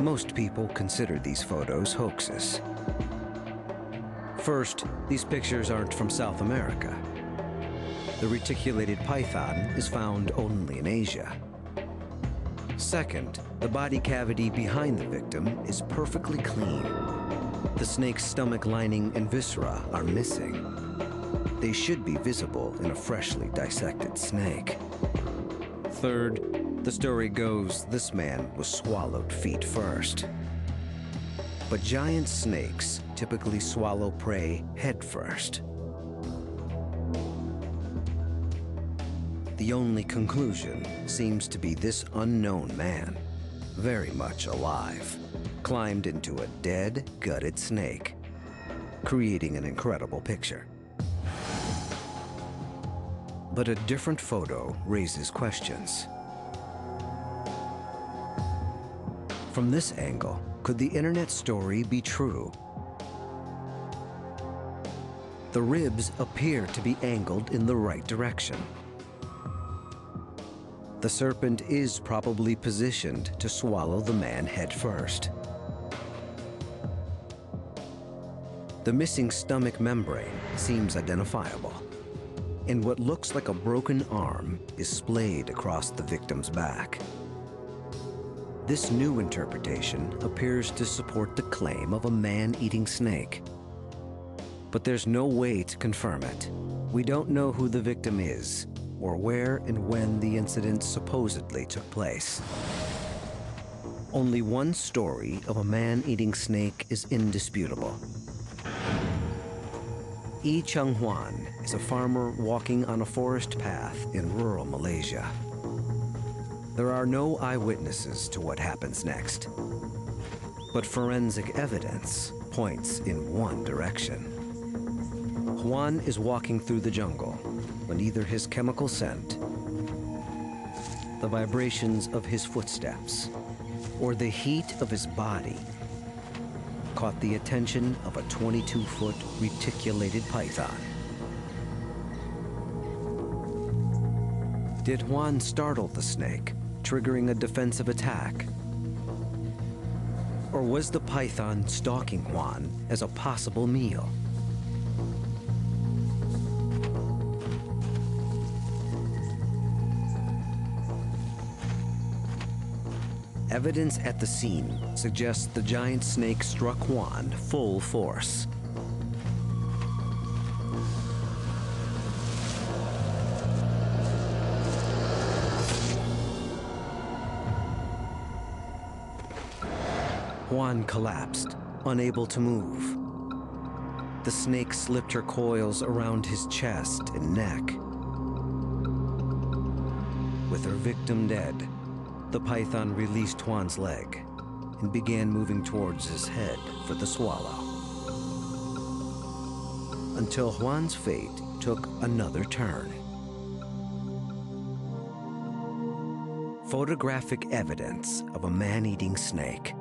Most people consider these photos hoaxes. First, these pictures aren't from South America. The reticulated python is found only in Asia. Second, the body cavity behind the victim is perfectly clean. The snake's stomach lining and viscera are missing. They should be visible in a freshly dissected snake. Third, the story goes this man was swallowed feet first. But giant snakes typically swallow prey head first. The only conclusion seems to be this unknown man, very much alive, climbed into a dead, gutted snake, creating an incredible picture. But a different photo raises questions. From this angle, could the internet story be true? The ribs appear to be angled in the right direction. The serpent is probably positioned to swallow the man head first. The missing stomach membrane seems identifiable, and what looks like a broken arm is splayed across the victim's back. This new interpretation appears to support the claim of a man-eating snake. But there's no way to confirm it. We don't know who the victim is, or where and when the incident supposedly took place. Only one story of a man-eating snake is indisputable. Yi Chung Huan is a farmer walking on a forest path in rural Malaysia. There are no eyewitnesses to what happens next, but forensic evidence points in one direction. Huan is walking through the jungle when either his chemical scent, the vibrations of his footsteps, or the heat of his body caught the attention of a 22-foot reticulated python. Did Huan startle the snake, triggering a defensive attack? Or was the python stalking Huan as a possible meal? Evidence at the scene suggests the giant snake struck Huan full force. Huan collapsed, unable to move. The snake slipped her coils around his chest and neck. With her victim dead, the python released Huan's leg and began moving towards his head for the swallow, until Huan's fate took another turn. Photographic evidence of a man-eating snake.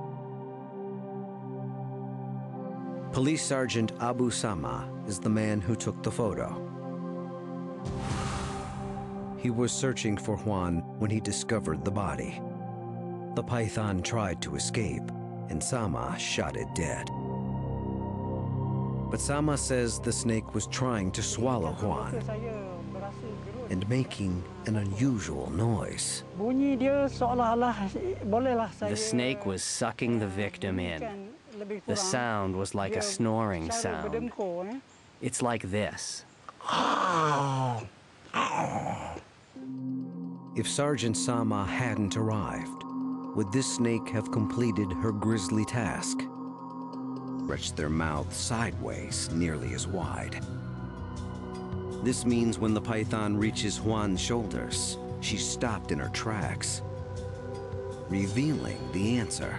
Police Sergeant Abu Sama is the man who took the photo. He was searching for Huan when he discovered the body. The python tried to escape, and Sama shot it dead. But Sama says the snake was trying to swallow Huan and making an unusual noise. The snake was sucking the victim in. The sound was like a snoring sound. It's like this. If Sergeant Sama hadn't arrived, would this snake have completed her grisly task? Stretched their mouth sideways, nearly as wide. This means when the python reaches Huan's shoulders, she's stopped in her tracks, revealing the answer.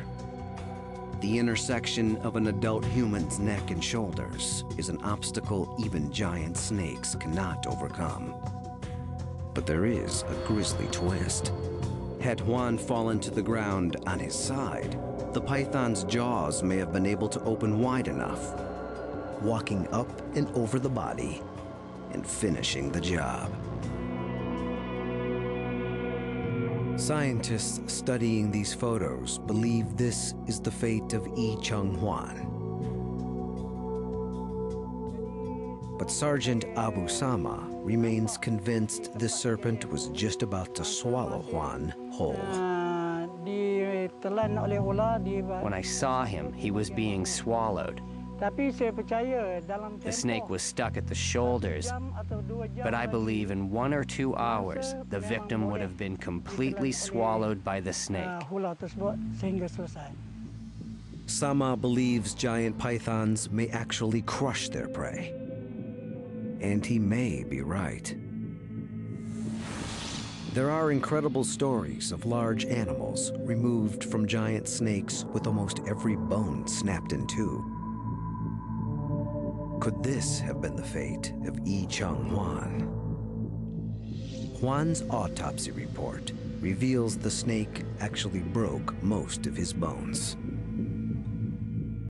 The intersection of an adult human's neck and shoulders is an obstacle even giant snakes cannot overcome. But there is a grisly twist. Had Huan fallen to the ground on his side, the python's jaws may have been able to open wide enough, walking up and over the body and finishing the job. Scientists studying these photos believe this is the fate of Yi Chung Huan. But Sergeant Abu Sama remains convinced this serpent was just about to swallow Huan whole. When I saw him, he was being swallowed. The snake was stuck at the shoulders, but I believe in 1 or 2 hours, the victim would have been completely swallowed by the snake. Sama believes giant pythons may actually crush their prey. And he may be right. There are incredible stories of large animals removed from giant snakes with almost every bone snapped in two. Could this have been the fate of Yi Chung Huan? Huan's autopsy report reveals the snake actually broke most of his bones.